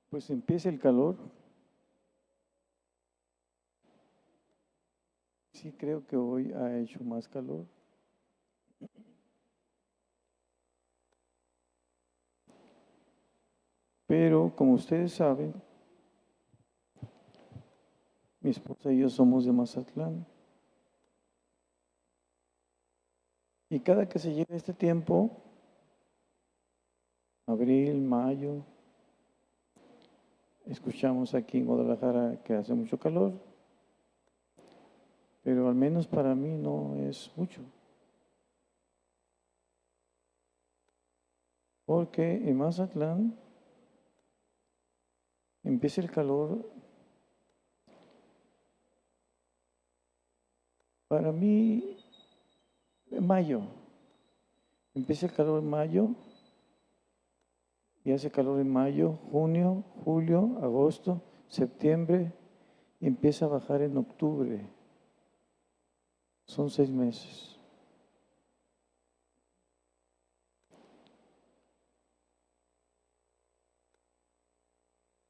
Pues empieza el calor. Sí, creo que hoy ha hecho más calor. Pero como ustedes saben, mi esposa y yo somos de Mazatlán. Y cada que se llega este tiempo, abril, mayo, escuchamos aquí en Guadalajara que hace mucho calor, pero al menos para mí no es mucho. Porque en Mazatlán empieza el calor. Para mí, en mayo. Empieza el calor en mayo y hace calor en mayo, junio, julio, agosto, septiembre y empieza a bajar en octubre. Son 6 meses.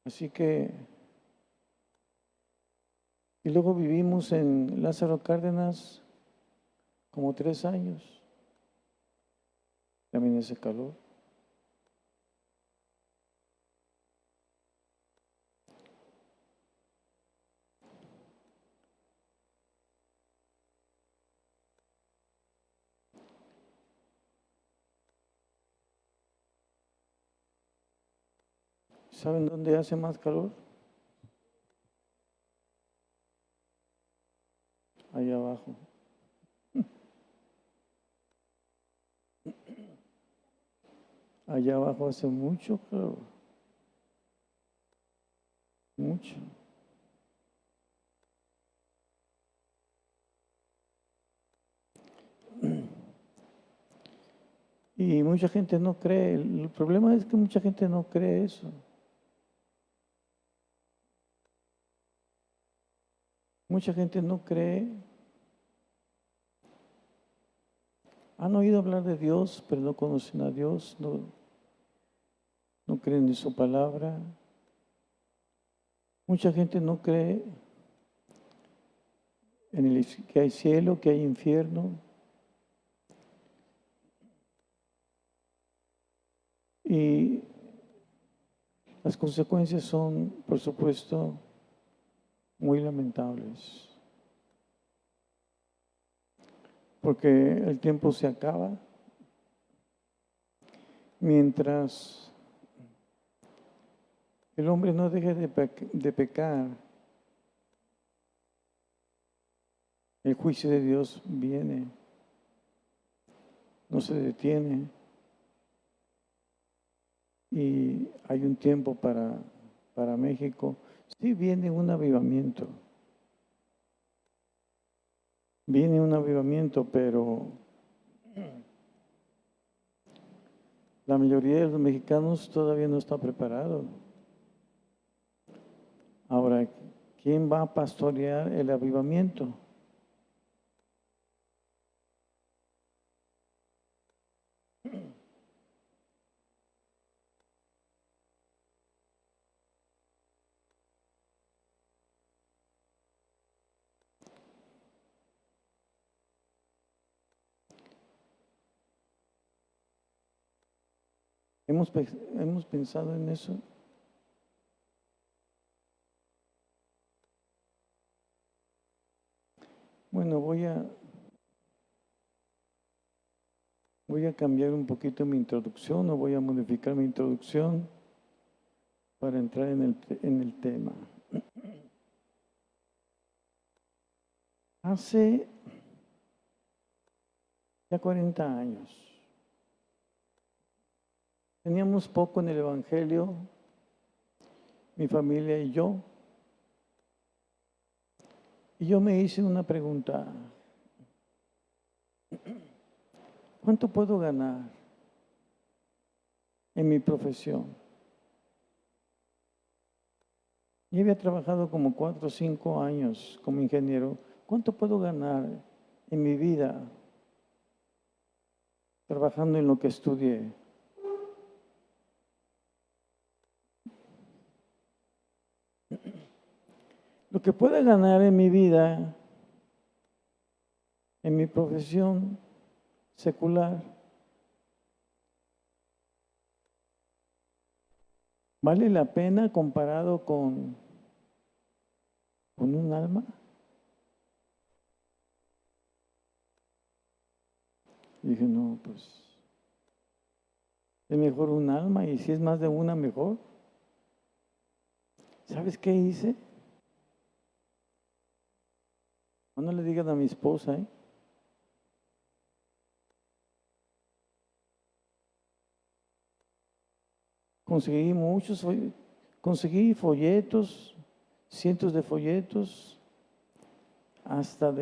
Así que, y luego vivimos en Lázaro Cárdenas como 3 años. También hace calor. ¿Saben dónde hace más calor? Allá abajo. Allá abajo hace mucho calor. Mucho. Y mucha gente no cree. El problema es que mucha gente no cree eso. Mucha gente no cree. Han oído hablar de Dios, pero no conocen a Dios, no creen en su palabra. Mucha gente no cree en que hay cielo, que hay infierno. Y las consecuencias son, por supuesto, muy lamentables. Porque el tiempo se acaba mientras el hombre no deje de pecar. El juicio de Dios viene, no se detiene. Y hay un tiempo para México. Sí viene un avivamiento. Viene un avivamiento, pero la mayoría de los mexicanos todavía no está preparado. Ahora, ¿quién va a pastorear el avivamiento? ¿Hemos pensado en eso? Bueno, voy a cambiar un poquito mi introducción o voy a modificar mi introducción para entrar en el tema. Hace ya 40 años teníamos poco en el Evangelio, mi familia y yo. Y yo me hice una pregunta. ¿Cuánto puedo ganar en mi profesión? Yo había trabajado como 4 o 5 años como ingeniero. ¿Cuánto puedo ganar en mi vida trabajando en lo que estudié? Lo que pueda ganar en mi vida, en mi profesión secular, ¿vale la pena comparado con un alma? Y dije, no, pues es mejor un alma, y si es más de una, mejor. ¿Sabes qué hice? No le digan a mi esposa, ¿eh? Conseguí folletos, cientos de folletos, hasta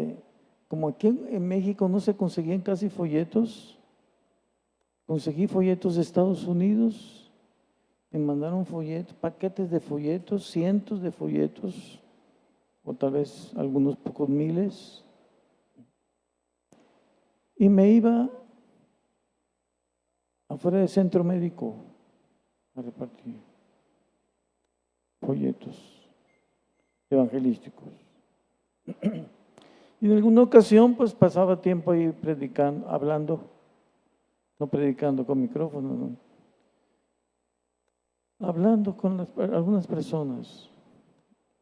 como aquí en México no se conseguían casi folletos, conseguí folletos de Estados Unidos, me mandaron folletos, paquetes de folletos, cientos de folletos, o tal vez algunos pocos miles, y me iba afuera del centro médico a repartir folletos evangelísticos. Y en alguna ocasión pues pasaba tiempo ahí predicando, hablando, no predicando con micrófono, no, hablando con algunas personas.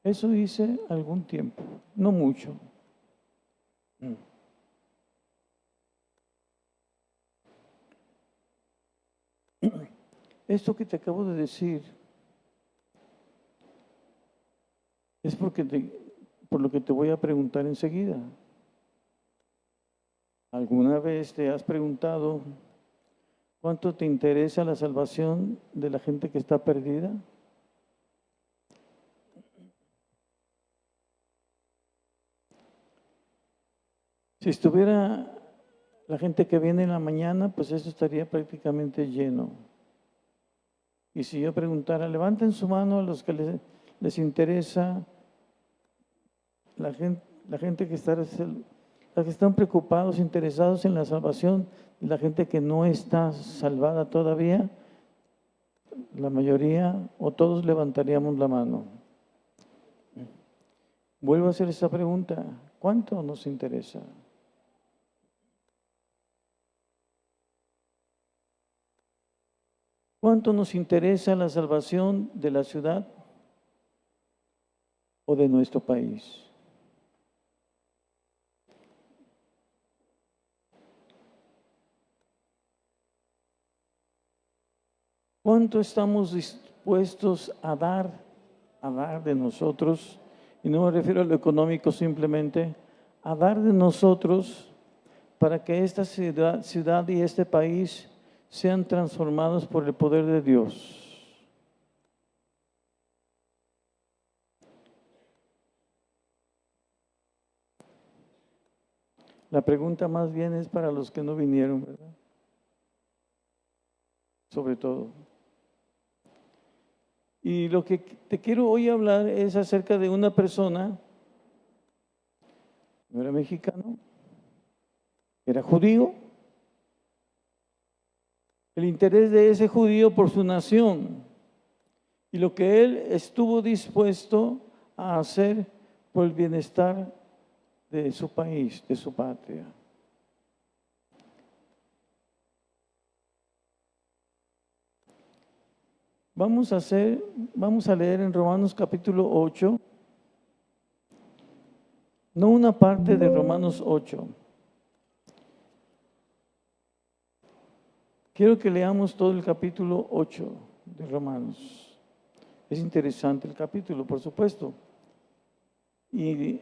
Eso hice algún tiempo, no mucho. Esto que te acabo de decir es por lo que te voy a preguntar enseguida. ¿Alguna vez te has preguntado cuánto te interesa la salvación de la gente que está perdida? Si estuviera la gente que viene en la mañana, pues eso estaría prácticamente lleno. Y si yo preguntara, levanten su mano a los que les interesa la gente que está, los que están preocupados, interesados en la salvación, la gente que no está salvada todavía, la mayoría o todos levantaríamos la mano. Vuelvo a hacer esta pregunta, ¿cuánto nos interesa? ¿Cuánto nos interesa la salvación de la ciudad o de nuestro país? ¿Cuánto estamos dispuestos a dar de nosotros? Y no me refiero a lo económico simplemente, a dar de nosotros para que esta ciudad y este país sean transformados por el poder de Dios. La pregunta más bien es para los que no vinieron, ¿verdad? Sobre todo. Y lo que te quiero hoy hablar es acerca de una persona, no era mexicano, era judío. El interés de ese judío por su nación y lo que él estuvo dispuesto a hacer por el bienestar de su país, de su patria. Vamos a leer en Romanos capítulo 8, no una parte de Romanos 8. Quiero que leamos todo el capítulo 8 de Romanos. Es interesante el capítulo, por supuesto. Y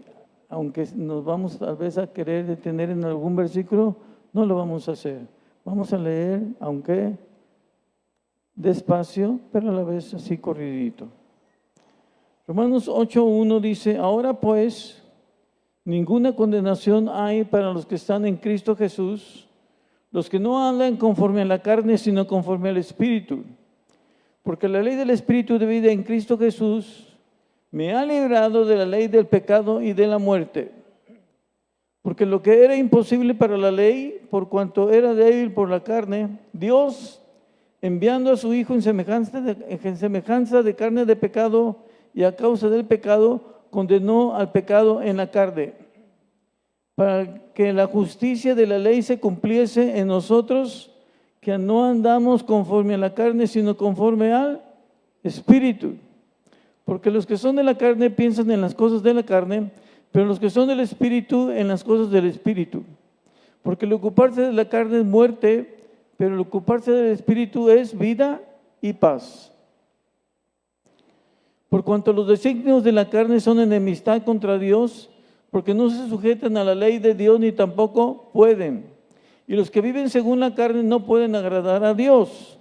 aunque nos vamos tal vez a querer detener en algún versículo, no lo vamos a hacer. Vamos a leer, aunque despacio, pero a la vez así corridito. Romanos 8:1 dice, ahora pues, ninguna condenación hay para los que están en Cristo Jesús, los que no andan conforme a la carne, sino conforme al Espíritu. Porque la ley del Espíritu de vida en Cristo Jesús me ha librado de la ley del pecado y de la muerte. Porque lo que era imposible para la ley, por cuanto era débil por la carne, Dios, enviando a su Hijo en semejanza de carne de pecado y a causa del pecado, condenó al pecado en la carne, para que la justicia de la ley se cumpliese en nosotros, que no andamos conforme a la carne, sino conforme al Espíritu. Porque los que son de la carne piensan en las cosas de la carne, pero los que son del Espíritu en las cosas del Espíritu. Porque el ocuparse de la carne es muerte, pero el ocuparse del Espíritu es vida y paz. Por cuanto los designios de la carne son enemistad contra Dios, porque no se sujetan a la ley de Dios ni tampoco pueden. Y los que viven según la carne no pueden agradar a Dios.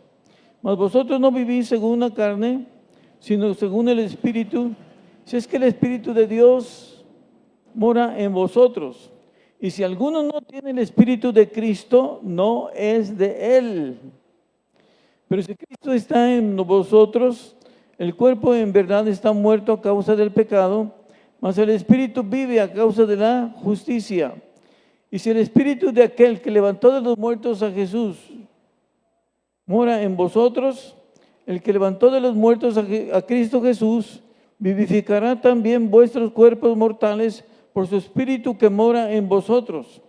Mas vosotros no vivís según la carne, sino según el Espíritu, si es que el Espíritu de Dios mora en vosotros. Y si alguno no tiene el Espíritu de Cristo, no es de él. Pero si Cristo está en vosotros, el cuerpo en verdad está muerto a causa del pecado, mas el Espíritu vive a causa de la justicia. Y si el Espíritu de aquel que levantó de los muertos a Jesús mora en vosotros, el que levantó de los muertos a Cristo Jesús, vivificará también vuestros cuerpos mortales por su Espíritu que mora en vosotros.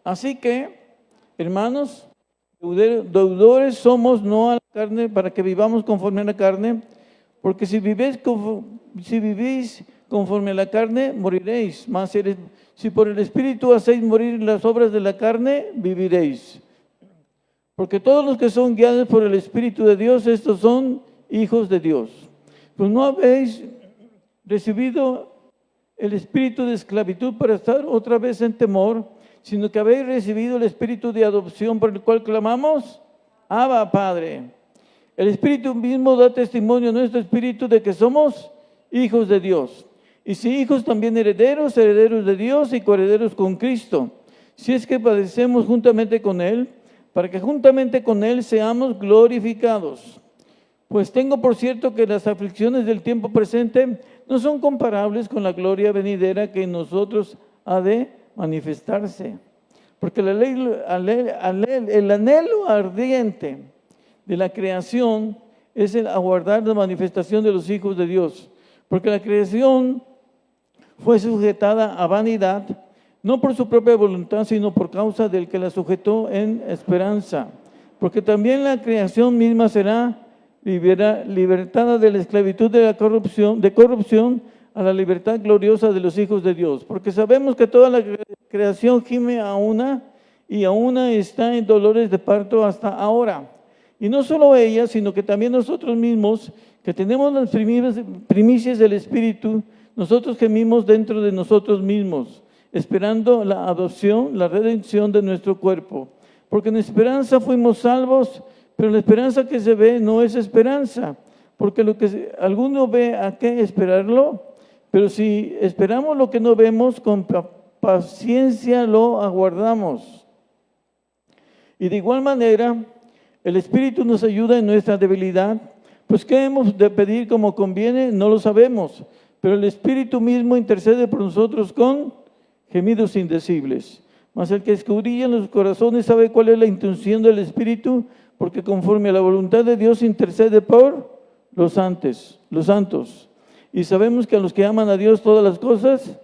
Así que, hermanos, deudores somos no a la carne para que vivamos conforme a la carne, porque si vivís conforme a la carne, moriréis. Mas si por el Espíritu hacéis morir las obras de la carne, viviréis. Porque todos los que son guiados por el Espíritu de Dios, estos son hijos de Dios. Pues no habéis recibido el espíritu de esclavitud para estar otra vez en temor, sino que habéis recibido el espíritu de adopción por el cual clamamos, Abba, Padre. El Espíritu mismo da testimonio a nuestro espíritu de que somos hijos de Dios. Y si hijos, también herederos, herederos de Dios y coherederos con Cristo. Si es que padecemos juntamente con Él, para que juntamente con Él seamos glorificados. Pues tengo por cierto que las aflicciones del tiempo presente no son comparables con la gloria venidera que en nosotros ha de manifestarse. Porque el anhelo ardiente de la creación es el aguardar la manifestación de los hijos de Dios. Porque la creación fue sujetada a vanidad, no por su propia voluntad, sino por causa del que la sujetó en esperanza. Porque también la creación misma será libertada de la esclavitud de corrupción a la libertad gloriosa de los hijos de Dios. Porque sabemos que toda la creación gime a una y a una está en dolores de parto hasta ahora. Y no solo ella, sino que también nosotros mismos, que tenemos las primicias del Espíritu, nosotros gemimos dentro de nosotros mismos, esperando la adopción, la redención de nuestro cuerpo. Porque en esperanza fuimos salvos, pero la esperanza que se ve no es esperanza, porque lo que alguno ve, ¿a qué esperarlo? Pero si esperamos lo que no vemos, con paciencia lo aguardamos. Y de igual manera, el Espíritu nos ayuda en nuestra debilidad, pues ¿qué hemos de pedir como conviene? No lo sabemos, pero el Espíritu mismo intercede por nosotros con gemidos indecibles. Mas el que escudriña los corazones sabe cuál es la intención del Espíritu, porque conforme a la voluntad de Dios intercede por los santos. Y sabemos que a los que aman a Dios todas las cosas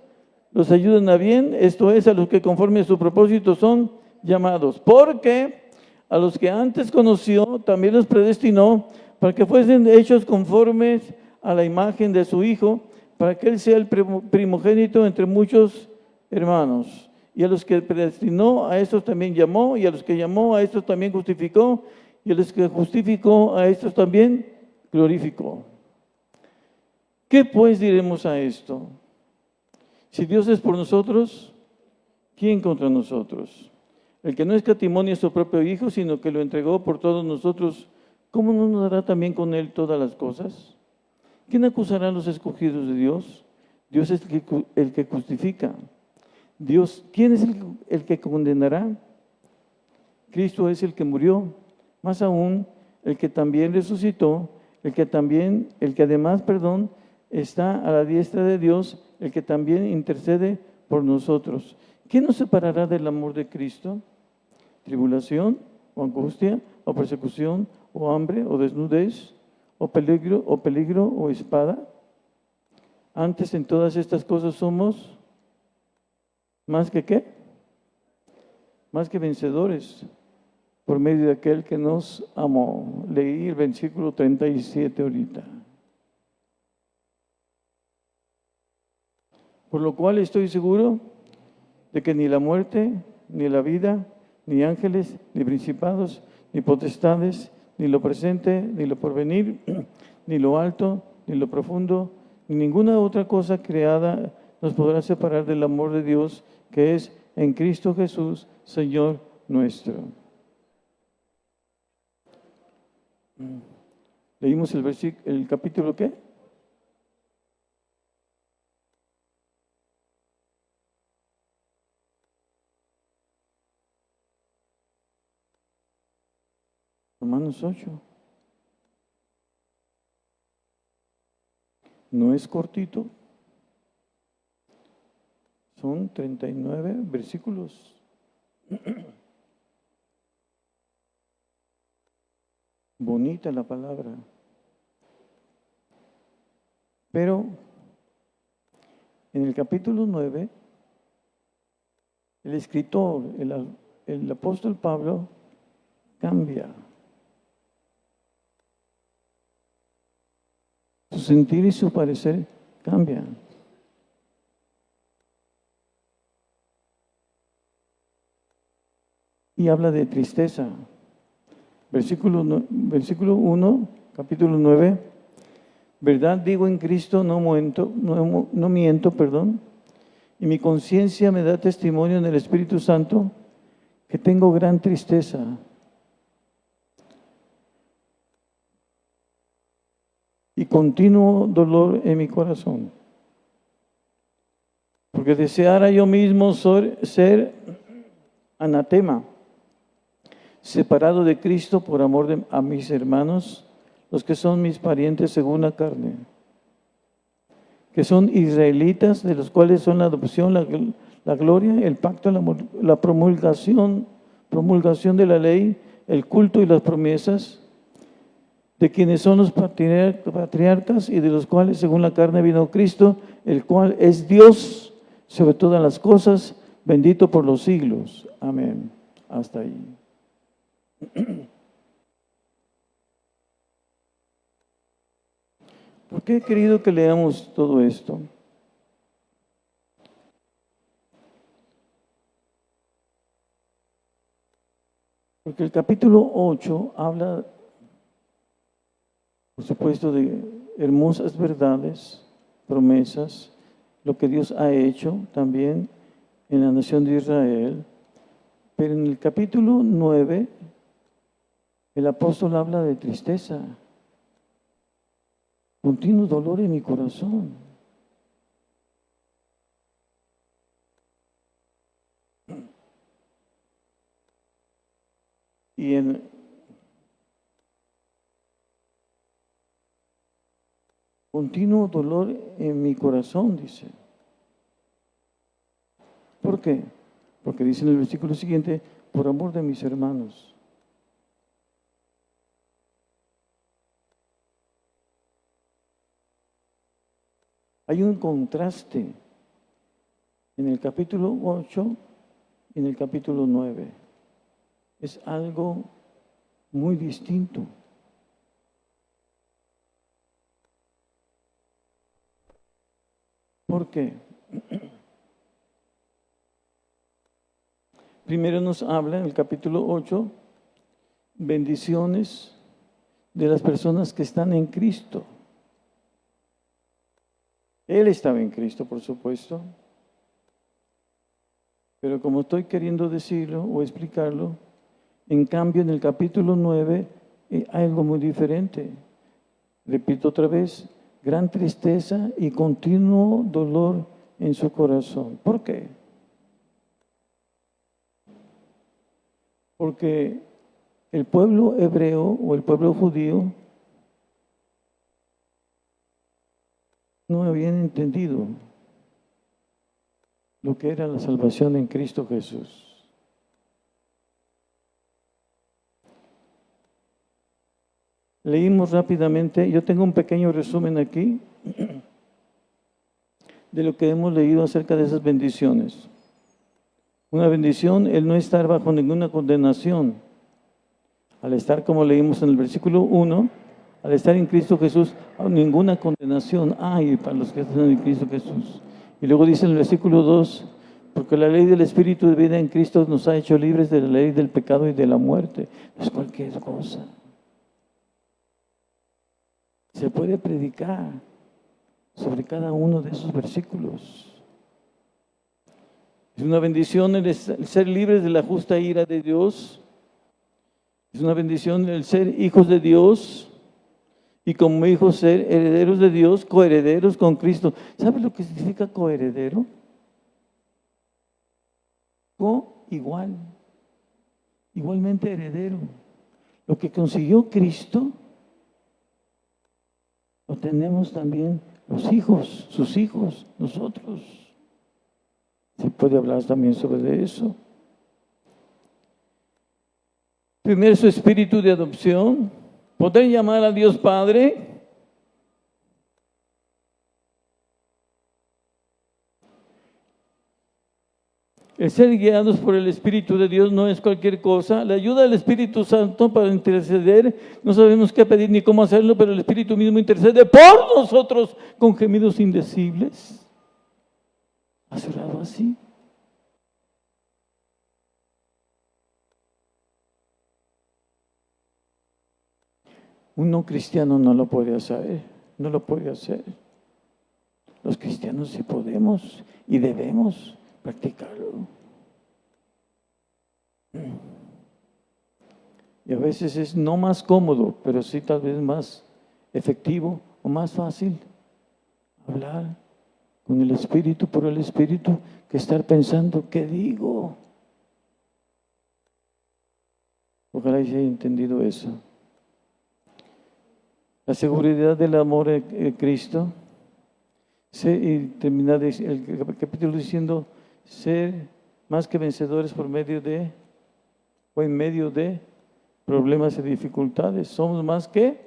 los ayudan a bien, esto es, a los que conforme a su propósito son llamados. Porque a los que antes conoció, también los predestinó para que fuesen hechos conformes a la imagen de su Hijo, para que Él sea el primogénito entre muchos hermanos. Y a los que predestinó, a estos también llamó, y a los que llamó, a estos también justificó, y a los que justificó, a estos también glorificó. ¿Qué pues diremos a esto? Si Dios es por nosotros, ¿quién contra nosotros? El que no escatimó ni a su propio Hijo, sino que lo entregó por todos nosotros, ¿cómo no nos dará también con Él todas las cosas? ¿Quién acusará a los escogidos de Dios? Dios es el que justifica. Dios, ¿quién es el que condenará? Cristo es el que murió, más aún el que también resucitó, el que además está a la diestra de Dios, el que también intercede por nosotros. ¿Quién nos separará del amor de Cristo? ¿Tribulación, o angustia, o persecución, o hambre, o desnudez, o peligro, o espada? Antes en todas estas cosas somos más que ¿qué? Más que vencedores por medio de aquel que nos amó. Leí el versículo 37 ahorita. Por lo cual estoy seguro de que ni la muerte, ni la vida, ni ángeles, ni principados, ni potestades, ni lo presente, ni lo porvenir, ni lo alto, ni lo profundo, ni ninguna otra cosa creada nos podrá separar del amor de Dios que es en Cristo Jesús, Señor nuestro. Leímos el capítulo ¿qué? Romanos 8. No es cortito. Son 39 versículos. Bonita la palabra. Pero en el capítulo 9, el escritor, el apóstol Pablo, cambia. Su sentir y su parecer cambian. Y habla de tristeza. Versículo 1, capítulo 9. Verdad digo en Cristo, no miento, perdón. Y mi conciencia me da testimonio en el Espíritu Santo que tengo gran tristeza. Y continuo dolor en mi corazón. Porque deseara yo mismo ser anatema, separado de Cristo por amor a mis hermanos, los que son mis parientes según la carne, que son israelitas, de los cuales son la adopción, la gloria, el pacto, la promulgación de la ley, el culto y las promesas, de quienes son los patriarcas y de los cuales según la carne vino Cristo, el cual es Dios sobre todas las cosas, bendito por los siglos. Amén. Hasta ahí. ¿Por qué he querido que leamos todo esto? Porque el capítulo 8 habla, por supuesto, de hermosas verdades, promesas, lo que Dios ha hecho también en la nación de Israel. Pero en el capítulo 9, el apóstol habla de tristeza, continuo dolor en mi corazón. Y en continuo dolor en mi corazón, dice. ¿Por qué? Porque dice en el versículo siguiente, por amor de mis hermanos. Hay un contraste en el capítulo 8 y en el capítulo 9. Es algo muy distinto. ¿Por qué? Primero nos habla en el capítulo 8, bendiciones de las personas que están en Cristo. Él estaba en Cristo, por supuesto. Pero como estoy queriendo decirlo o explicarlo, en cambio en el capítulo 9 hay algo muy diferente. Repito otra vez, gran tristeza y continuo dolor en su corazón. ¿Por qué? Porque el pueblo hebreo o el pueblo judío no habían entendido lo que era la salvación en Cristo Jesús. Leímos rápidamente, yo tengo un pequeño resumen aquí. de lo que hemos leído acerca de esas bendiciones. Una bendición, el no estar bajo ninguna condenación. Al estar, como leímos en el versículo 1, al estar en Cristo Jesús, ninguna condenación hay para los que están en Cristo Jesús. Y luego dice en el versículo 2, porque la ley del Espíritu de vida en Cristo nos ha hecho libres de la ley del pecado y de la muerte. No es cualquier cosa. Se puede predicar sobre cada uno de esos versículos. Es una bendición el ser libres de la justa ira de Dios. Es una bendición el ser hijos de Dios y como hijos ser herederos de Dios, coherederos con Cristo. ¿Sabes lo que significa coheredero? Igual, igualmente heredero. Lo que consiguió Cristo, lo tenemos también los hijos, sus hijos, nosotros. Se puede hablar también sobre eso. Primero, su espíritu de adopción, poder llamar a Dios Padre. El ser guiados por el Espíritu de Dios no es cualquier cosa. La ayuda del Espíritu Santo para interceder, no sabemos qué pedir ni cómo hacerlo, pero el Espíritu mismo intercede por nosotros con gemidos indecibles. ¿Has orado así? Un no cristiano no lo puede hacer, no lo puede hacer. Los cristianos sí podemos y debemos practicarlo. Y a veces es no más cómodo, pero sí tal vez más efectivo o más fácil hablar con el Espíritu, por el Espíritu, que estar pensando, ¿qué digo? Ojalá se haya entendido eso. La seguridad del amor en Cristo. Y terminar el capítulo diciendo, ser más que vencedores por medio de, o en medio de problemas y dificultades. Somos más que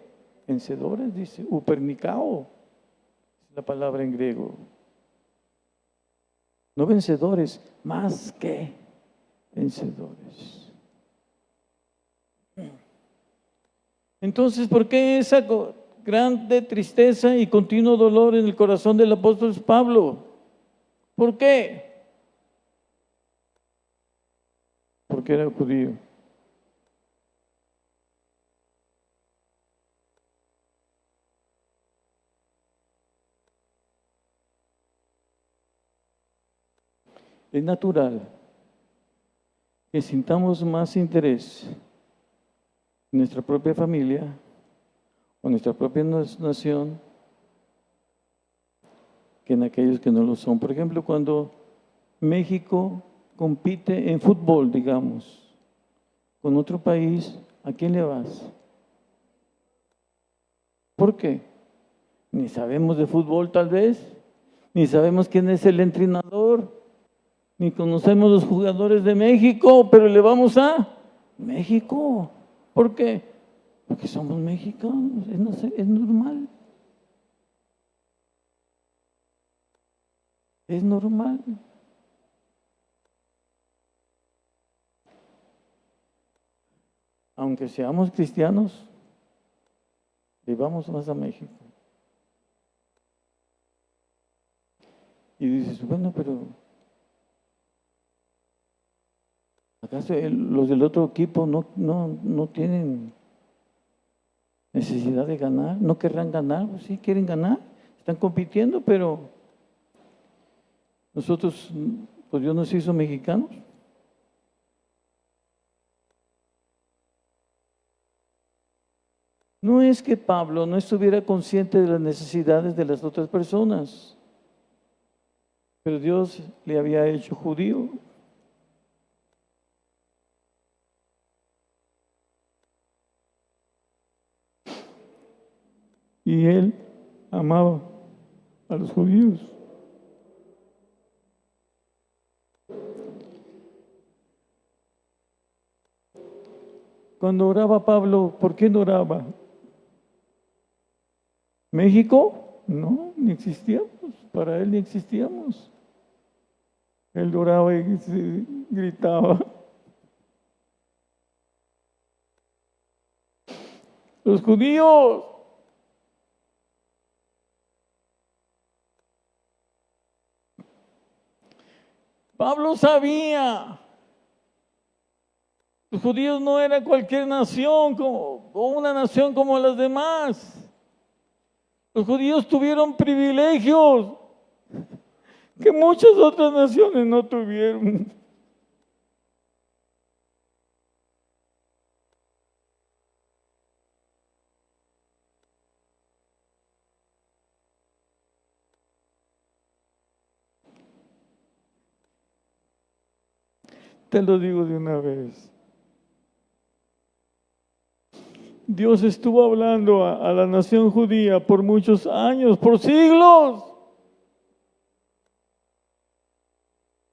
vencedores, dice, upernicao, es la palabra en griego. No vencedores, más que vencedores. Entonces, ¿por qué esa grande tristeza y continuo dolor en el corazón del apóstol Pablo? ¿Por qué? Porque era judío. Es natural que sintamos más interés en nuestra propia familia o nuestra propia nación que en aquellos que no lo son. Por ejemplo, cuando México compite en fútbol, digamos, con otro país, ¿a quién le vas? ¿Por qué? Ni sabemos de fútbol tal vez, ni sabemos quién es el entrenador, ni conocemos los jugadores de México, pero le vamos a México. ¿Por qué? Porque somos mexicanos, es normal. Es normal. Aunque seamos cristianos, le vamos más a México. Y dices, bueno, pero ¿acaso los del otro equipo no tienen necesidad de ganar? ¿No querrán ganar? Pues sí, quieren ganar, están compitiendo, pero nosotros, pues Dios nos hizo mexicanos. No es que Pablo no estuviera consciente de las necesidades de las otras personas, pero Dios le había hecho judío. Y él amaba a los judíos. Cuando oraba Pablo, ¿por qué no oraba? ¿México? No, ni existíamos, para Él ni existíamos. Él lloraba y gritaba. Los judíos, Pablo sabía, los judíos no eran cualquier nación o una nación como las demás. Los judíos tuvieron privilegios que muchas otras naciones no tuvieron. Te lo digo de una vez. Dios estuvo hablando a la nación judía por muchos años, por siglos.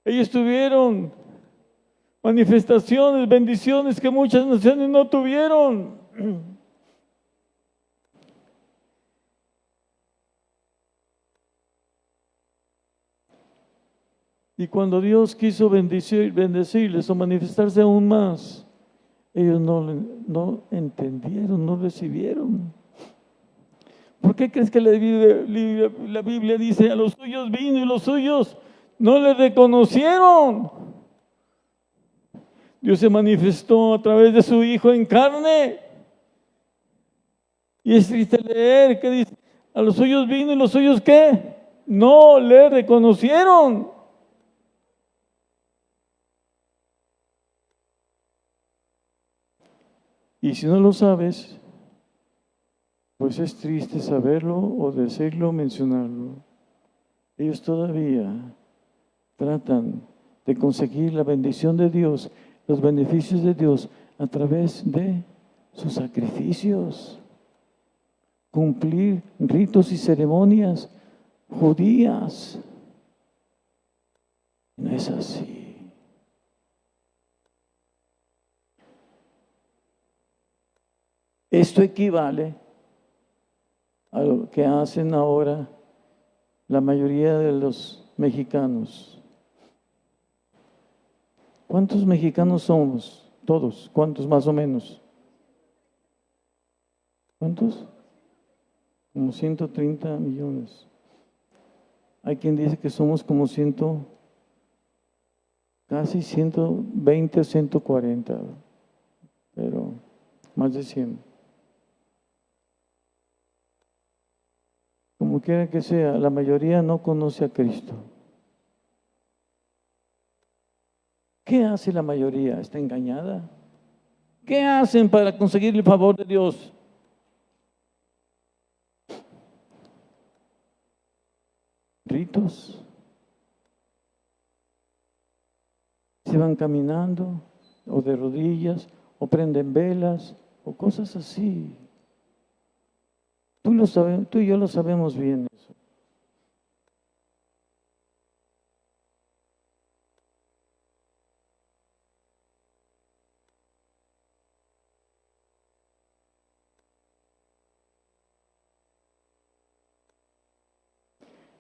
Ellos tuvieron manifestaciones, bendiciones que muchas naciones no tuvieron. Y cuando Dios quiso bendecirles o manifestarse aún más, ellos no entendieron, no recibieron. ¿Por qué crees que la Biblia dice, a los suyos vino y los suyos no le reconocieron? Dios se manifestó a través de su Hijo en carne. Y es triste leer que dice, a los suyos vino y los suyos ¿qué? No le reconocieron. Y si no lo sabes, pues es triste saberlo o decirlo, mencionarlo. Ellos todavía tratan de conseguir la bendición de Dios, los beneficios de Dios a través de sus sacrificios, cumplir ritos y ceremonias judías. No es así. Esto equivale a lo que hacen ahora la mayoría de los mexicanos. ¿Cuántos mexicanos somos? Todos. ¿Cuántos más o menos? ¿Cuántos? Como 130 millones. Hay quien dice que somos como casi 120 o 140, pero más de 100. Como quiera que sea, la mayoría no conoce a Cristo. ¿Qué hace la mayoría? ¿Está engañada? ¿Qué hacen para conseguir el favor de Dios? Ritos. Se van caminando, o de rodillas, o prenden velas, o cosas así. Tú y yo lo sabemos bien eso.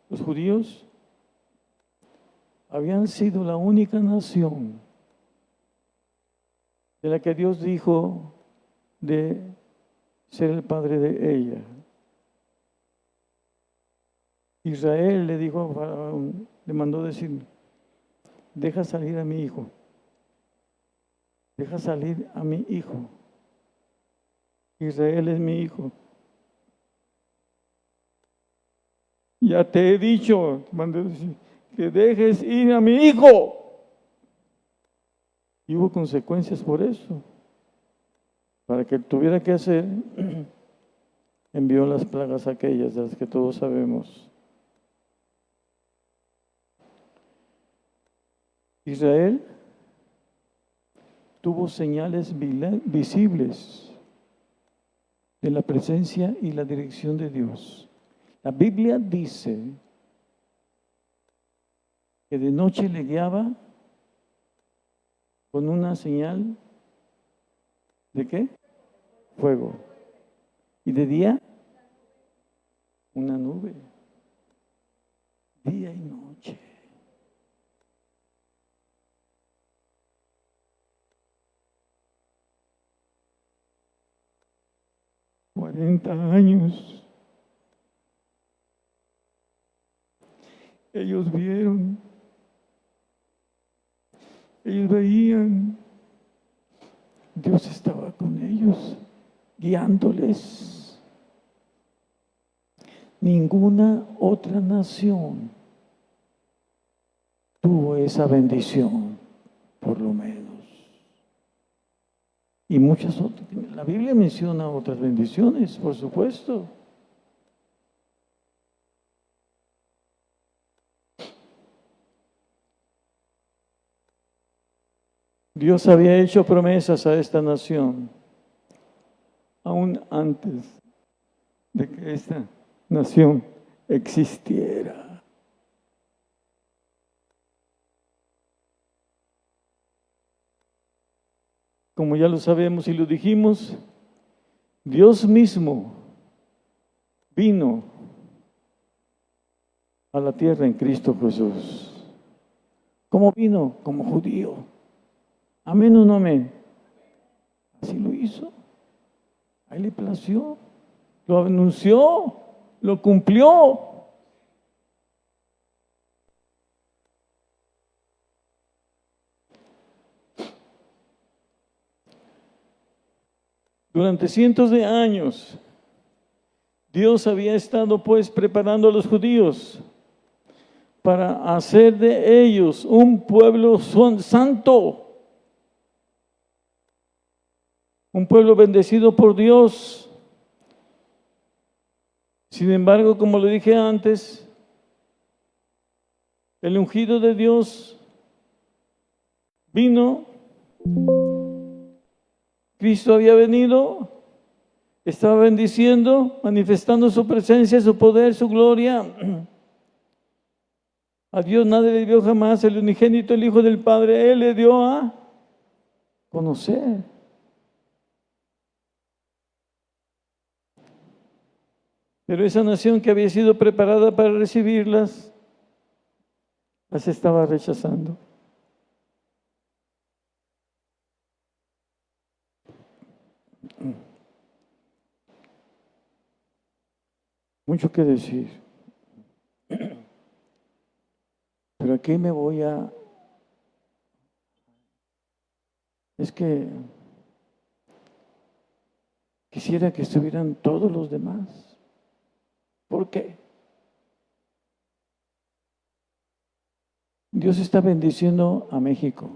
Los judíos habían sido la única nación de la que Dios dijo de ser el padre de ella. Israel le dijo a Faraón, le mandó decir, deja salir a mi hijo, deja salir a mi hijo. Israel es mi hijo. Ya te he dicho, mandé decir, que dejes ir a mi hijo. Y hubo consecuencias por eso. Para que tuviera que hacer, envió las plagas aquellas de las que todos sabemos. Israel tuvo señales visibles de la presencia y la dirección de Dios. La Biblia dice que de noche le guiaba con una señal ¿de qué? Fuego. ¿Y de día? una nube, día y noche. $40 ellos vieron, ellos veían, Dios estaba con ellos, guiándoles. Ninguna otra nación tuvo esa bendición, por lo menos. Y muchas otras. La Biblia menciona otras bendiciones, por supuesto. Dios había hecho promesas a esta nación, aún antes de que esta nación existiera. Como ya lo sabemos y lo dijimos, Dios mismo vino a la tierra en Cristo Jesús. ¿Cómo vino? Como judío. ¿Amén o no amén? Así lo hizo. Ahí le plació. Lo anunció. Lo cumplió. Durante cientos de años, Dios había estado pues preparando a los judíos para hacer de ellos un pueblo santo, un pueblo bendecido por Dios. Sin embargo, como lo dije antes, el ungido de Dios vino, Cristo había venido, estaba bendiciendo, manifestando su presencia, su poder, su gloria. A Dios nadie le dio jamás, el unigénito, el Hijo del Padre, Él le dio a conocer. Pero esa nación que había sido preparada para recibirlas, las estaba rechazando. Mucho que decir. Pero aquí me voy a... Es que quisiera que estuvieran todos los demás. ¿Por qué? Dios está bendiciendo a México.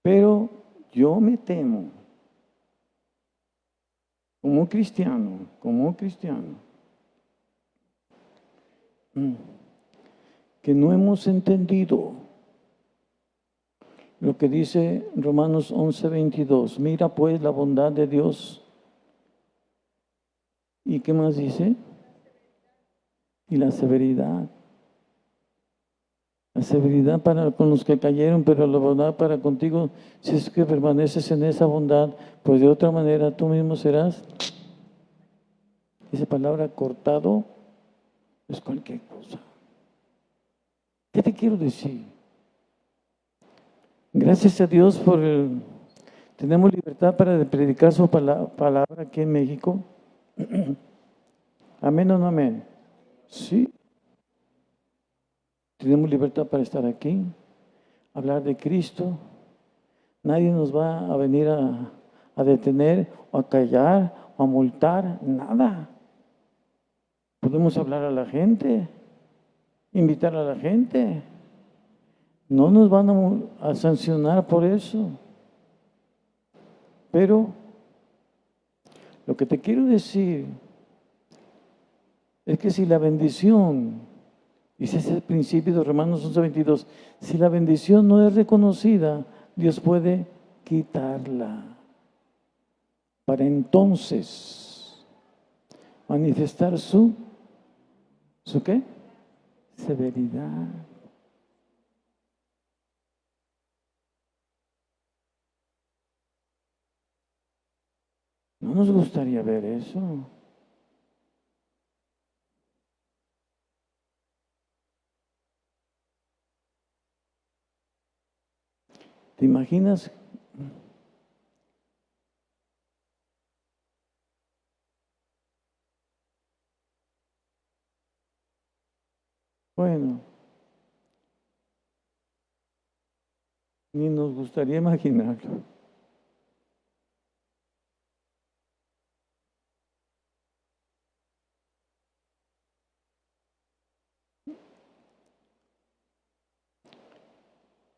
Pero yo me temo, como cristiano, que no hemos entendido lo que dice Romanos 11:22. Mira pues la bondad de Dios. ¿Y qué más dice? Y la severidad. La severidad para con los que cayeron, pero la bondad para contigo, si es que permaneces en esa bondad, pues de otra manera tú mismo serás. Esa palabra cortado es cualquier cosa. ¿Qué te quiero decir? Gracias a Dios tenemos libertad para predicar su palabra aquí en México. ¿Amén o no amén? Sí. Tenemos libertad para estar aquí, hablar de Cristo. Nadie nos va a venir a detener o a callar o a multar, nada. Podemos hablar a la gente, invitar a la gente. No nos van a sancionar por eso. Pero lo que te quiero decir es que si la bendición, dice ese principio de Romanos 11:22, si la bendición no es reconocida, Dios puede quitarla para entonces manifestar ¿su qué? Severidad. ¿No nos gustaría ver eso? ¿Te imaginas? Bueno, ni nos gustaría imaginarlo.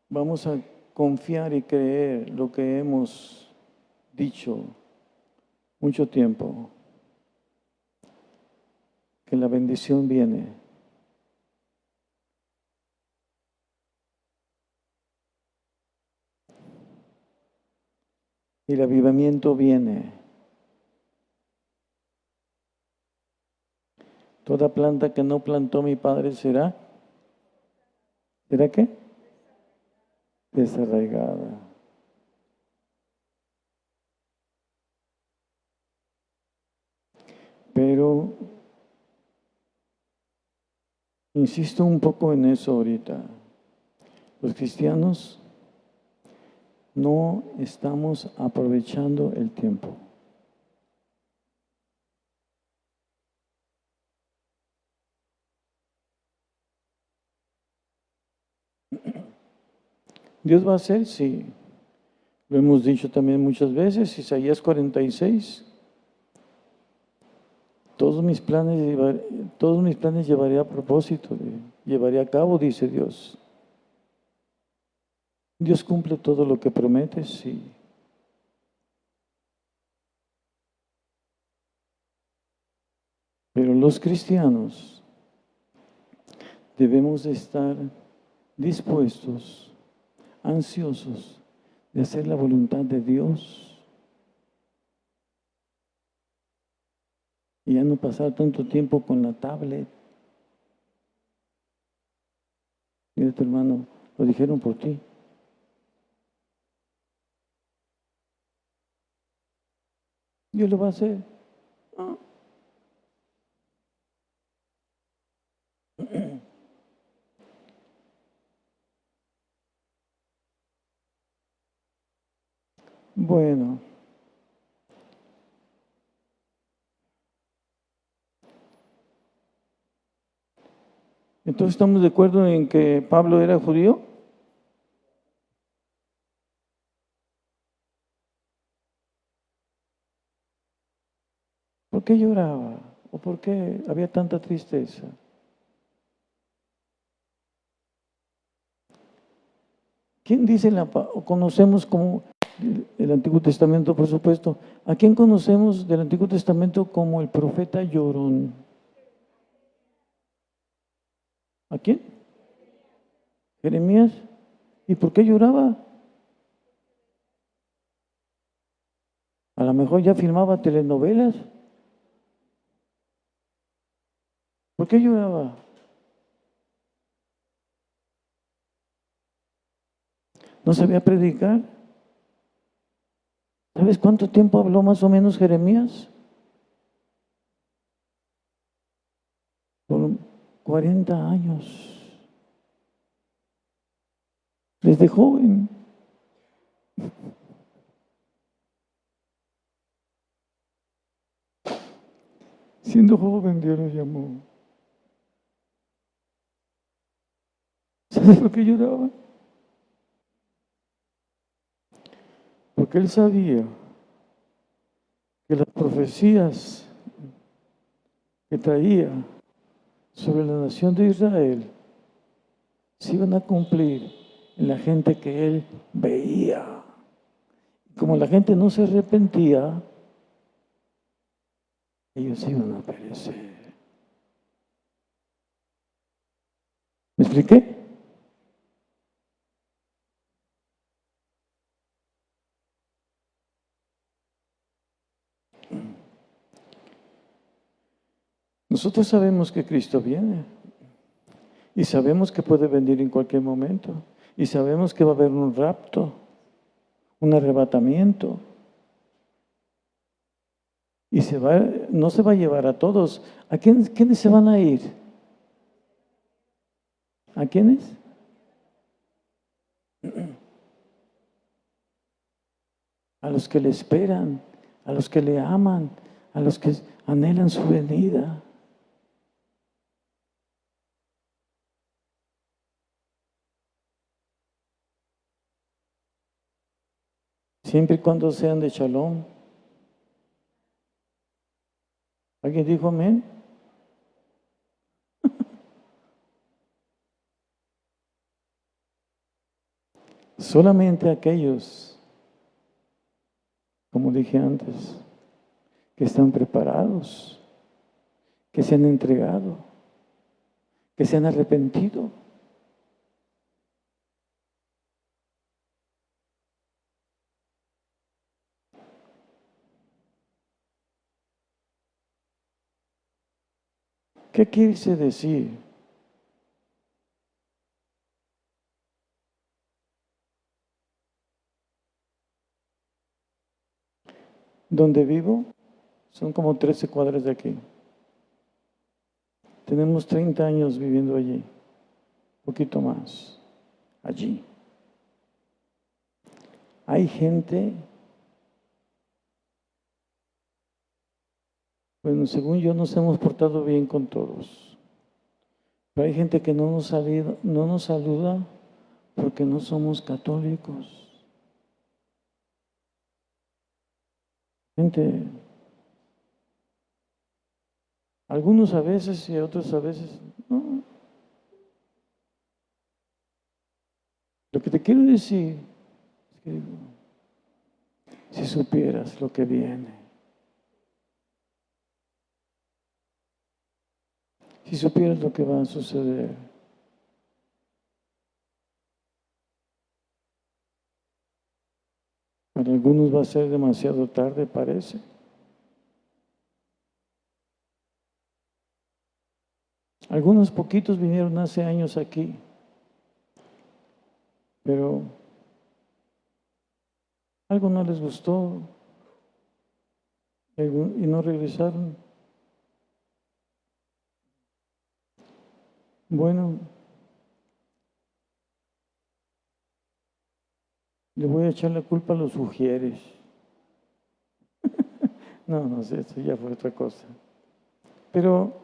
Vamos a confiar y creer lo que hemos dicho mucho tiempo, que la bendición viene. Y el avivamiento viene. Toda planta que no plantó mi Padre será qué? Desarraigada. Pero insisto un poco en eso ahorita. Los cristianos no estamos aprovechando el tiempo. ¿Dios va a hacer? Sí. Lo hemos dicho también muchas veces, Isaías 46. Todos mis planes llevaré a propósito, llevaré a cabo, dice Dios. Dios cumple todo lo que promete, sí. Pero los cristianos debemos de estar dispuestos, ansiosos de hacer la voluntad de Dios y ya no pasar tanto tiempo con la tablet. Mira, tu hermano, lo dijeron por ti. Dios lo va a hacer. Bueno, entonces estamos de acuerdo en que Pablo era judío. ¿Por qué lloraba? ¿O por qué había tanta tristeza? ¿Quién dice o conocemos como el Antiguo Testamento, por supuesto? ¿A quién conocemos del Antiguo Testamento como el profeta llorón? ¿A quién? Jeremías. ¿Y por qué lloraba? A lo mejor ya filmaba telenovelas. ¿Por qué lloraba? ¿No sabía predicar? ¿Sabes cuánto tiempo habló más o menos Jeremías? Por 40 años. Desde joven. Siendo joven Dios lo llamó. ¿Sabes por qué lloraba? Porque él sabía que las profecías que traía sobre la nación de Israel se iban a cumplir en la gente que él veía. Como la gente no se arrepentía, ellos iban a perecer. ¿Me expliqué? Nosotros sabemos que Cristo viene y sabemos que puede venir en cualquier momento y sabemos que va a haber un rapto, un arrebatamiento y no se va a llevar a todos. ¿A quiénes se van a ir? ¿A quiénes? los que le esperan, a los que le aman, a los que anhelan su venida. Siempre y cuando sean de Shalom. ¿Alguien dijo amén? Solamente aquellos, como dije antes, que están preparados, que se han entregado, que se han arrepentido. ¿Qué quise decir? Donde vivo son como 13 cuadras de aquí. Tenemos 30 años viviendo allí, poquito más, allí. Hay gente, bueno, según yo nos hemos portado bien con todos, pero hay gente que no nos saluda porque no somos católicos. Gente, algunos a veces y otros a veces no. Lo que te quiero decir es que si supieras lo que viene, si supieras lo que va a suceder, para algunos va a ser demasiado tarde, parece. Algunos poquitos vinieron hace años aquí, pero algo no les gustó y no regresaron. Bueno, le voy a echar la culpa a los ujieres. No sé, eso ya fue otra cosa. Pero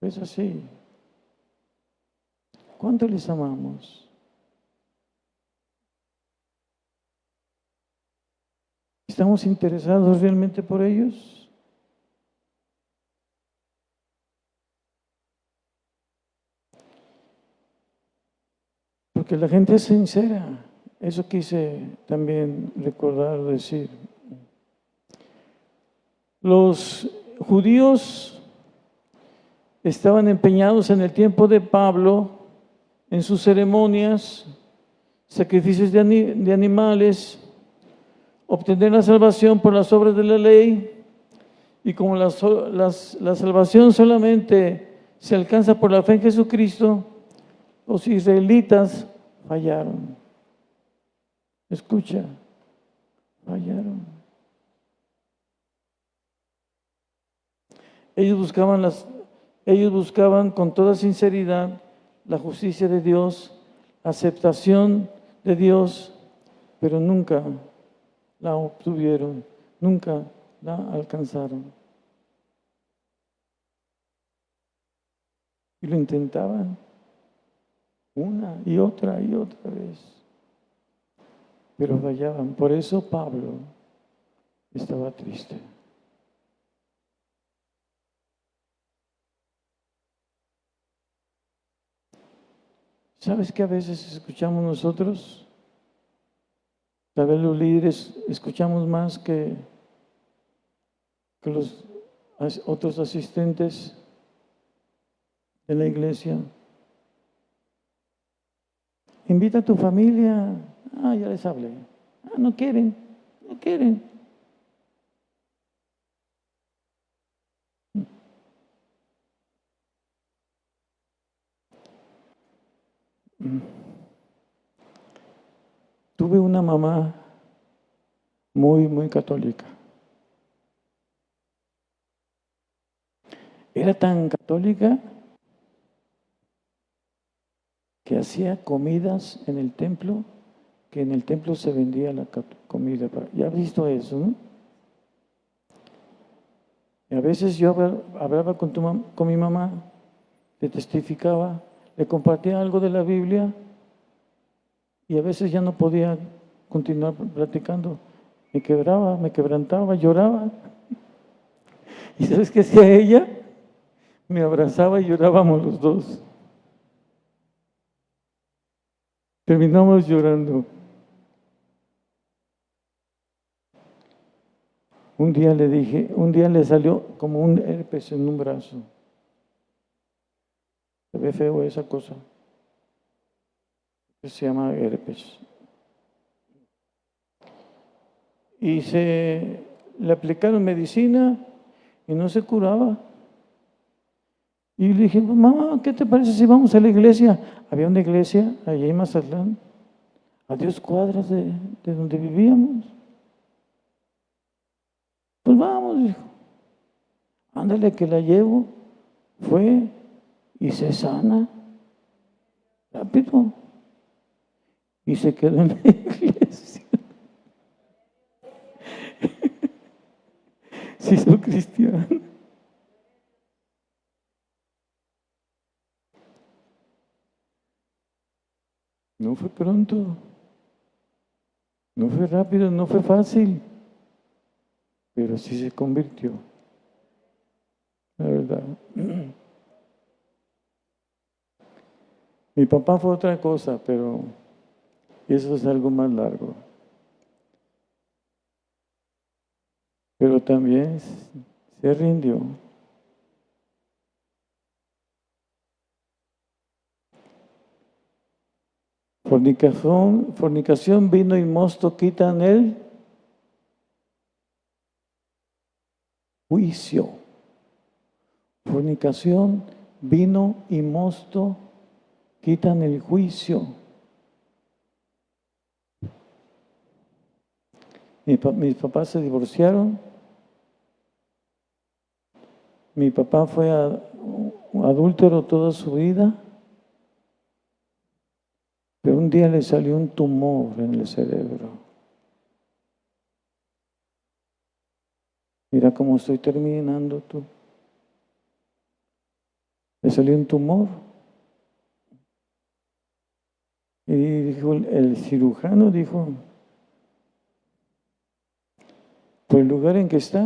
es así. ¿Cuánto les amamos? ¿Estamos interesados realmente por ellos? Porque la gente es sincera. Eso quise también recordar, decir. Los judíos estaban empeñados en el tiempo de Pablo en sus ceremonias, sacrificios de animales, obtener la salvación por las obras de la ley, y como la salvación solamente se alcanza por la fe en Jesucristo, los israelitas fallaron. Escucha, fallaron. Ellos buscaban con toda sinceridad la justicia de Dios, la aceptación de Dios, pero nunca la obtuvieron, nunca la alcanzaron. Y lo intentaban una y otra vez, pero fallaban. Por eso Pablo estaba triste. ¿Sabes qué a veces escuchamos nosotros? Tal vez los líderes escuchamos más que los otros asistentes de la iglesia. Invita a tu familia. Ya les hablé. No quieren. Tuve una mamá muy católica. Era tan católica que hacía comidas en el templo que en el templo se vendía la comida. ¿Ya has visto eso, no? Y a veces yo hablaba con mi mamá, le testificaba, le compartía algo de la Biblia y a veces ya no podía continuar platicando. Me quebraba, me quebrantaba, lloraba. ¿Y sabes qué hacía ella? Me abrazaba y llorábamos los dos. Terminamos llorando. Un día le salió como un herpes en un brazo. Se ve feo esa cosa. Se llama herpes. Y le aplicaron medicina y no se curaba. Y le dije, mamá, ¿qué te parece si vamos a la iglesia? Había una iglesia allá en Mazatlán, a 10 cuadras de donde vivíamos. Pues vamos, dijo. Ándale que la llevo. Fue y se sana rápido. Y se quedó en la iglesia. Se hizo cristiano. No fue pronto, no fue rápido, no fue fácil, pero sí se convirtió, la verdad. Mi papá fue otra cosa, pero eso es algo más largo. Pero también se rindió. Fornicación, vino y mosto quitan el juicio. Fornicación, vino y mosto quitan el juicio. Mis papás se divorciaron. Mi papá fue adúltero toda su vida. Pero un día le salió un tumor en el cerebro. Mira cómo estoy terminando tú. Le salió un tumor. Y dijo, el cirujano dijo, por el lugar en que está,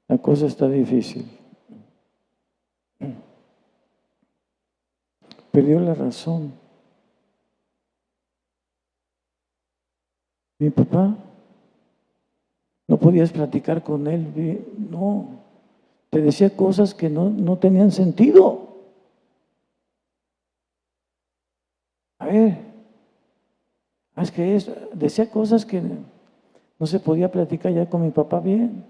la cosa está difícil. Perdió la razón. Mi papá, no podías platicar con él, no, te decía cosas que no tenían sentido. A ver, es que decía cosas que no se podía platicar ya con mi papá bien.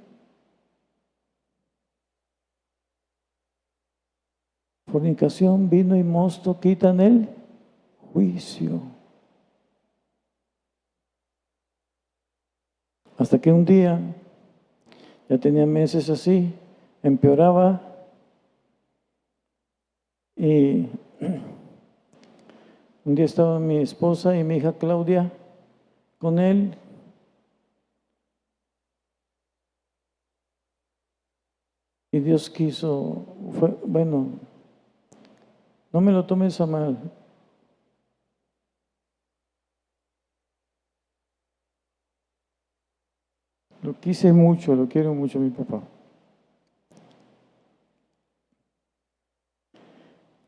Fornicación, vino y mosto quitan el juicio. Hasta que un día, ya tenía meses así, empeoraba y un día estaba mi esposa y mi hija Claudia con él. Y Dios quiso, bueno, no me lo tomes a mal. Lo quise mucho, lo quiero mucho a mi papá.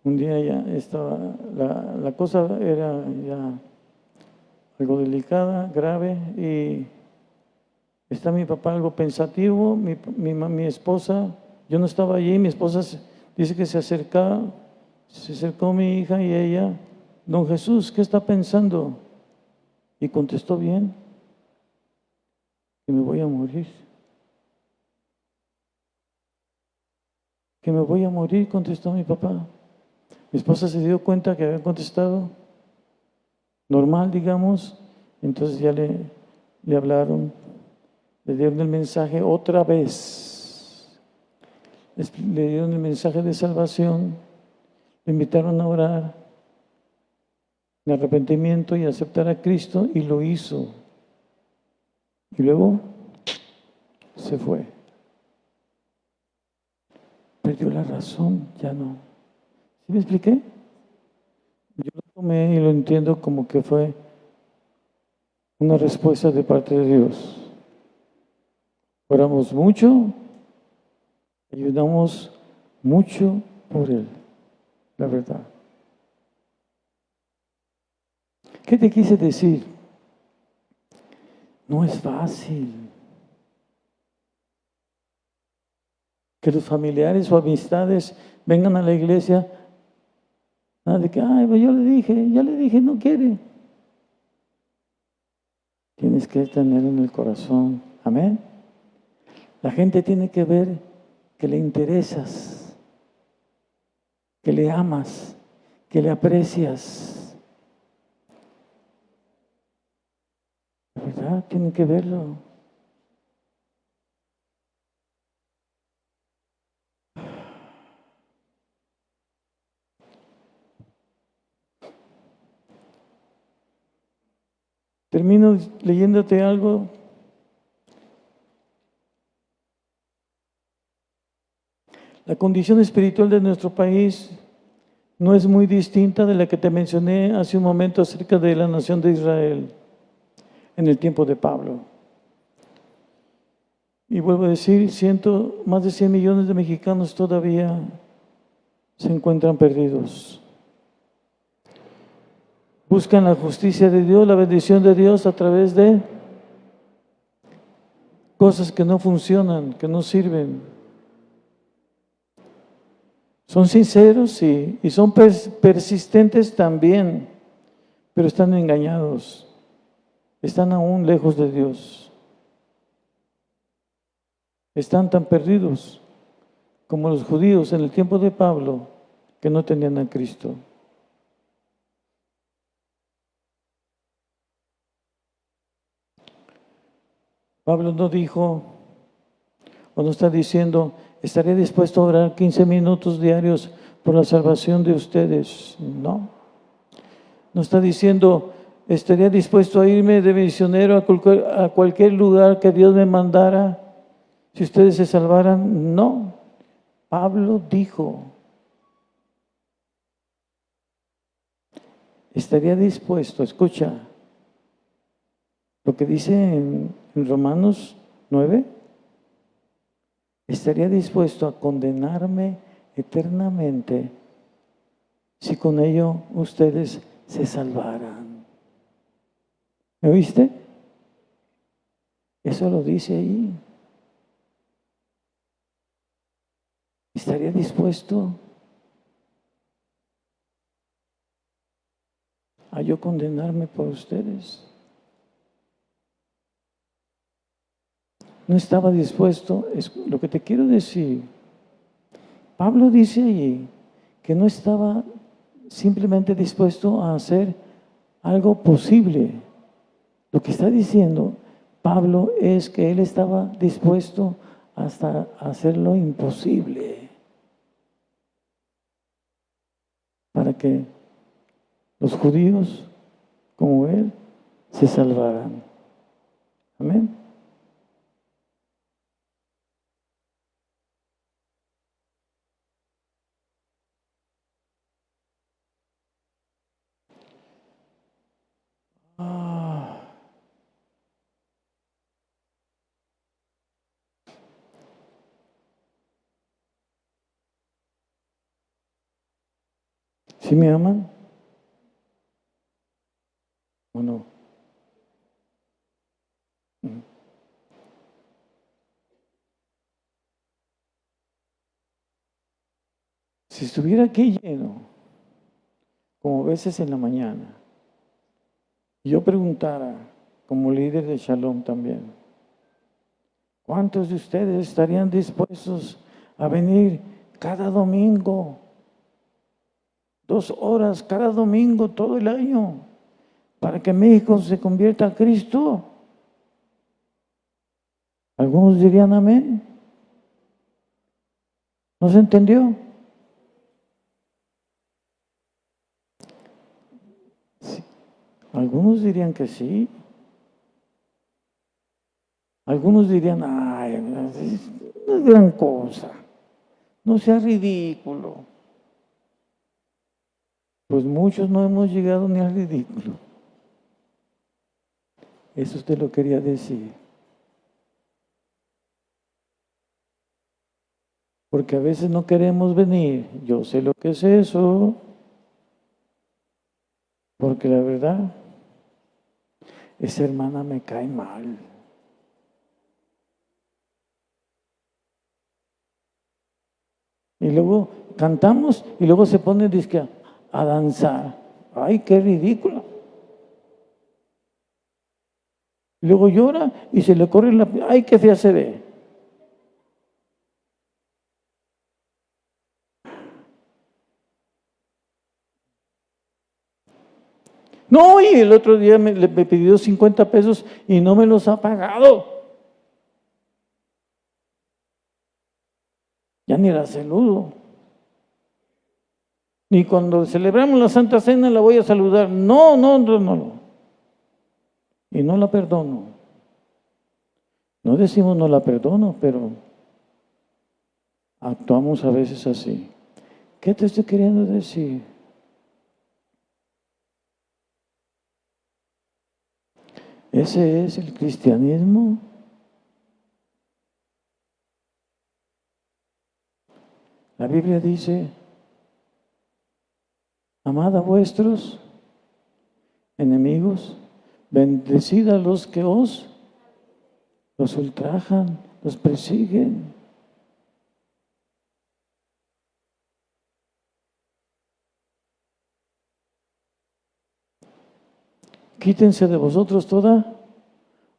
Un día ya estaba, la cosa era ya algo delicada, grave, y está mi papá algo pensativo, mi esposa, yo no estaba allí, mi esposa dice que se acercó mi hija y ella, don Jesús, ¿qué está pensando? Y contestó bien, que me voy a morir. Que me voy a morir, contestó mi papá. Mi esposa se dio cuenta que había contestado normal, digamos, entonces ya le hablaron, le dieron el mensaje otra vez, le dieron el mensaje de salvación, le invitaron a orar en arrepentimiento y aceptar a Cristo, y lo hizo. Y luego se fue. Perdió la razón, ya no. ¿Sí me expliqué? Yo lo tomé y lo entiendo como que fue una respuesta de parte de Dios. Oramos mucho, ayudamos mucho por Él, la verdad. ¿Qué te quise decir? No es fácil que los familiares o amistades vengan a la iglesia, nada de que, ay, pues yo le dije, no quiere. Tienes que tener en el corazón, amén. La gente tiene que ver que le interesas, que le amas, que le aprecias. La verdad, tienen que verlo. Termino leyéndote algo. La condición espiritual de nuestro país no es muy distinta de la que te mencioné hace un momento acerca de la nación de Israel en el tiempo de Pablo. Y vuelvo a decir, más de 100 millones de mexicanos todavía se encuentran perdidos. Buscan la justicia de Dios, la bendición de Dios a través de cosas que no funcionan, que no sirven. Son sinceros, sí, y son persistentes también, pero están engañados, están aún lejos de Dios. Están tan perdidos como los judíos en el tiempo de Pablo, que no tenían a Cristo. Pablo no dijo, o no está diciendo, estaré dispuesto a orar 15 minutos diarios por la salvación de ustedes. No. No está diciendo, estaría dispuesto a irme de misionero a cualquier lugar que Dios me mandara si ustedes se salvaran. No. Pablo dijo, estaría dispuesto, escucha, lo que dice en Romanos 9, estaría dispuesto a condenarme eternamente si con ello ustedes se salvaran. ¿Me oíste? Eso lo dice ahí. ¿Estaría dispuesto a yo condenarme por ustedes? No estaba dispuesto, es lo que te quiero decir. Pablo dice allí que no estaba simplemente dispuesto a hacer algo posible. Lo que está diciendo Pablo es que él estaba dispuesto hasta a hacer lo imposible para que los judíos, como él, se salvaran. Amén. ¿Sí me aman o no? Si estuviera aquí lleno, como veces en la mañana, y yo preguntara, como líder de Shalom también, ¿cuántos de ustedes estarían dispuestos a venir cada domingo, 2 horas cada domingo todo el año, para que México se convierta a Cristo? Algunos dirían amén. ¿No se entendió? Algunos dirían que sí. Algunos dirían, ay, no es gran cosa, no sea ridículo. Pues muchos no hemos llegado ni al ridículo. Eso usted lo quería decir. Porque a veces no queremos venir. Yo sé lo que es eso. Porque la verdad, esa hermana me cae mal. Y luego cantamos y luego se pone disque a danzar. Ay, qué ridículo. Y luego llora y se le corre la... Ay, qué fea se ve. No, y el otro día me pidió 50 pesos y no me los ha pagado. Ya ni la saludo. Ni cuando celebramos la Santa Cena la voy a saludar. No, no, no, no. Y no la perdono. No decimos no la perdono, pero actuamos a veces así. ¿Qué te estoy queriendo decir? Ese es el cristianismo. La Biblia dice, amad a vuestros enemigos, bendecid a los que los ultrajan, los persiguen. Quítense de vosotros toda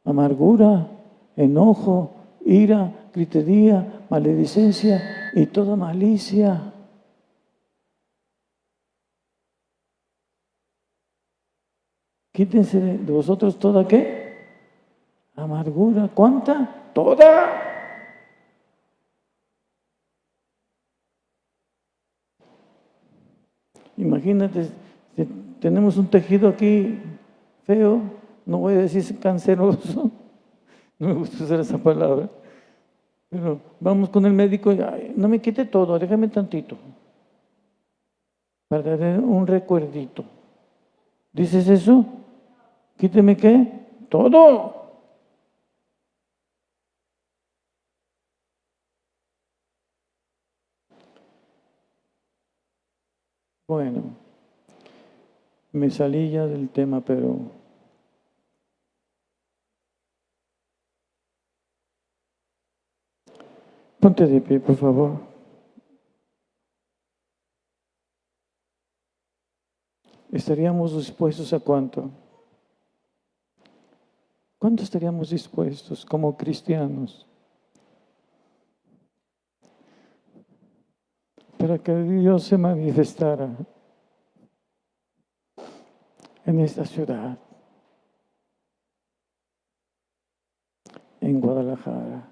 amargura, enojo, ira, gritería, maledicencia y toda malicia. Quítense de vosotros toda ¿qué? Amargura. ¿Cuánta? Toda. Imagínate, si tenemos un tejido aquí feo, no voy a decir canceroso, no me gusta usar esa palabra, pero vamos con el médico y ay, no me quite todo, déjame tantito, para tener un recuerdito. ¿Dices eso? ¿Quíteme qué? Todo. Bueno, me salí ya del tema, pero ponte de pie, por favor. ¿Estaríamos dispuestos a cuánto? ¿Cuánto estaríamos dispuestos como cristianos para que Dios se manifestara en esta ciudad, en Guadalajara?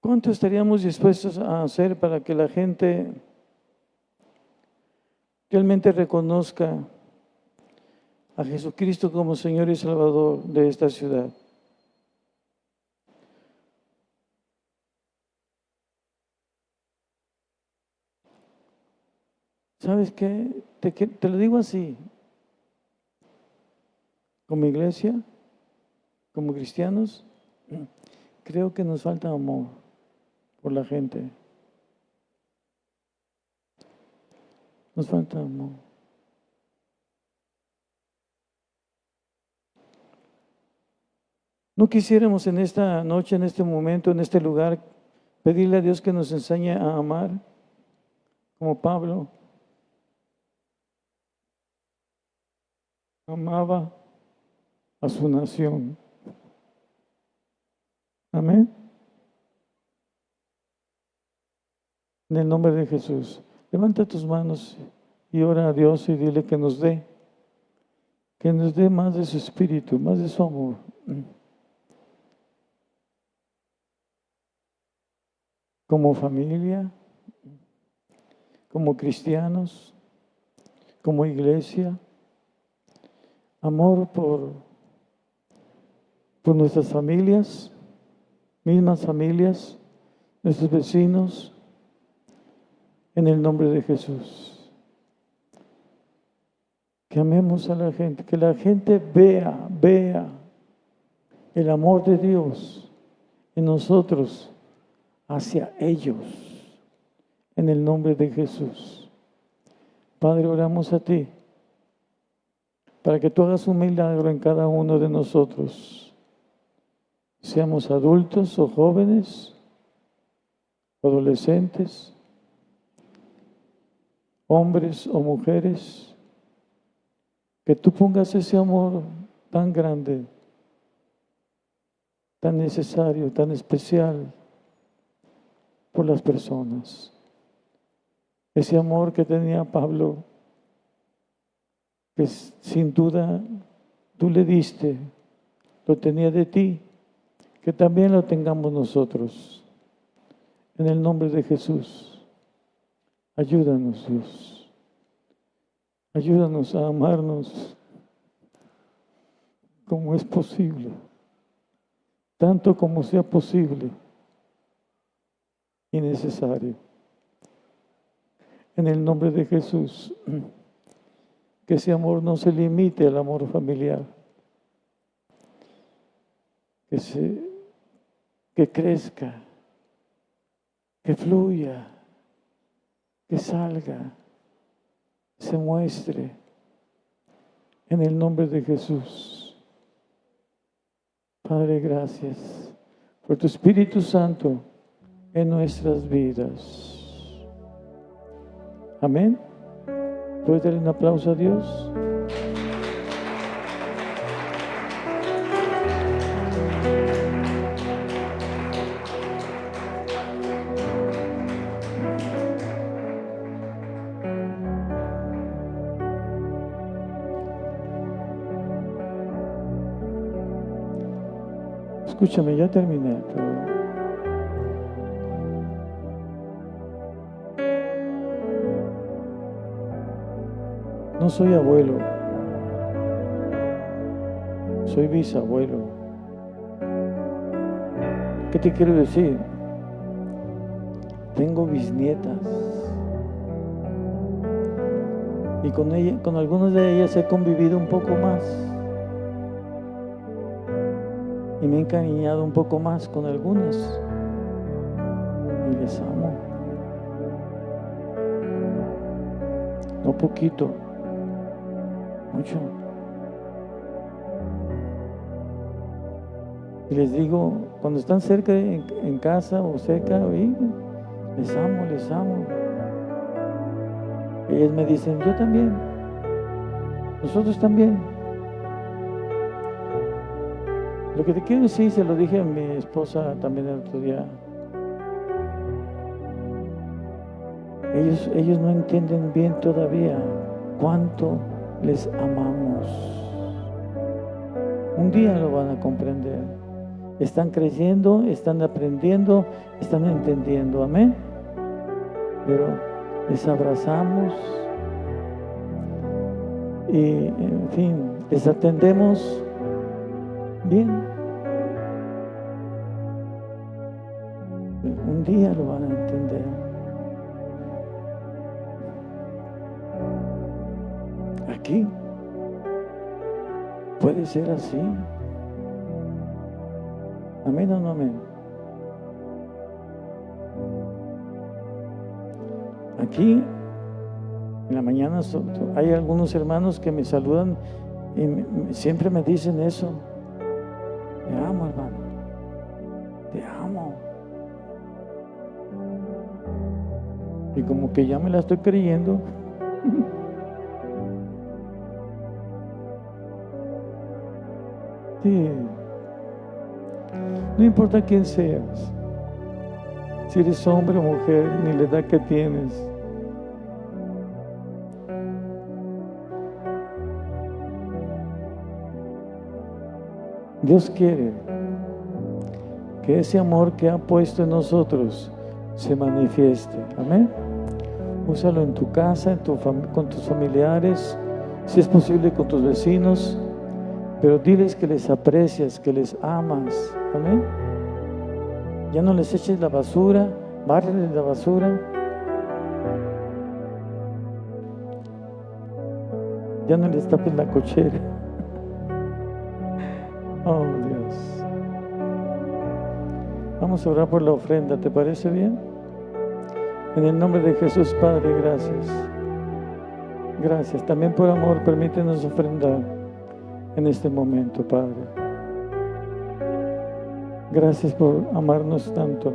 ¿Cuánto estaríamos dispuestos a hacer para que la gente realmente reconozca a Jesucristo como Señor y Salvador de esta ciudad? ¿Sabes qué? Te lo digo así, como iglesia, como cristianos, creo que nos falta amor por la gente. Nos falta amor. ¿No quisiéramos en esta noche, en este momento, en este lugar, pedirle a Dios que nos enseñe a amar como Pablo? amaba a su nación. Amén. En el nombre de Jesús, levanta tus manos y ora a Dios y dile que nos dé más de su espíritu, más de su amor. Como familia, como cristianos, como iglesia, amor por nuestras familias, mismas familias, nuestros vecinos, en el nombre de Jesús. Que amemos a la gente, que la gente vea el amor de Dios en nosotros hacia ellos, en el nombre de Jesús. Padre, oramos a ti para que tú hagas un milagro en cada uno de nosotros, seamos adultos o jóvenes, adolescentes, hombres o mujeres, que tú pongas ese amor tan grande, tan necesario, tan especial por las personas. Ese amor que tenía Pablo, que sin duda tú le diste, lo tenía de ti, que también lo tengamos nosotros. En el nombre de Jesús, ayúdanos, Dios. Ayúdanos a amarnos como es posible, tanto como sea posible y necesario. En el nombre de Jesús, que ese amor no se limite al amor familiar, que crezca, que fluya, que salga, se muestre en el nombre de Jesús. Padre, gracias por tu Espíritu Santo en nuestras vidas. Amén. ¿Puedes darle un aplauso a Dios? Escúchame, ya terminé, pero no soy abuelo, soy bisabuelo. ¿Qué te quiero decir? Tengo bisnietas y con algunas de ellas he convivido un poco más. Y me he encariñado un poco más con algunas. Y les amo. No poquito, mucho. Y les digo, cuando están cerca en casa o cerca, les amo, les amo. Ellas me dicen, yo también. Nosotros también. Lo que te quiero decir, se lo dije a mi esposa también el otro día. Ellos no entienden bien todavía cuánto les amamos. Un día lo van a comprender. Están creyendo, están aprendiendo, están entendiendo. Amén. Pero les abrazamos y, en fin, les atendemos bien. Un día lo van a entender. Aquí puede ser así. Amén o no amén. Aquí en la mañana hay algunos hermanos que me saludan y siempre me dicen eso. Te amo, hermano. Te amo. Y como que ya me la estoy creyendo. Sí. No importa quién seas, si eres hombre o mujer, ni la edad que tienes. Dios quiere que ese amor que ha puesto en nosotros se manifieste. Amén. Úsalo en tu casa, con tus familiares, si es posible con tus vecinos, pero diles que les aprecias, que les amas. Amén. Ya no les eches la basura, bárreles la basura. Ya no les tapes la cochera. Oh, Dios. Vamos a orar por la ofrenda, ¿te parece bien? En el nombre de Jesús, Padre, gracias. Gracias. También por amor, permítenos ofrendar en este momento, Padre. Gracias por amarnos tanto.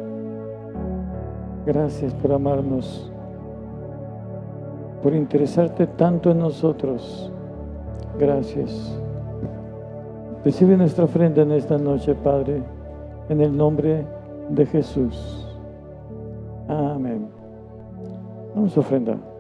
Gracias por amarnos, por interesarte tanto en nosotros. Gracias. Recibe nuestra ofrenda en esta noche, Padre, en el nombre de Jesús. Amén. Vamos a ofrendar.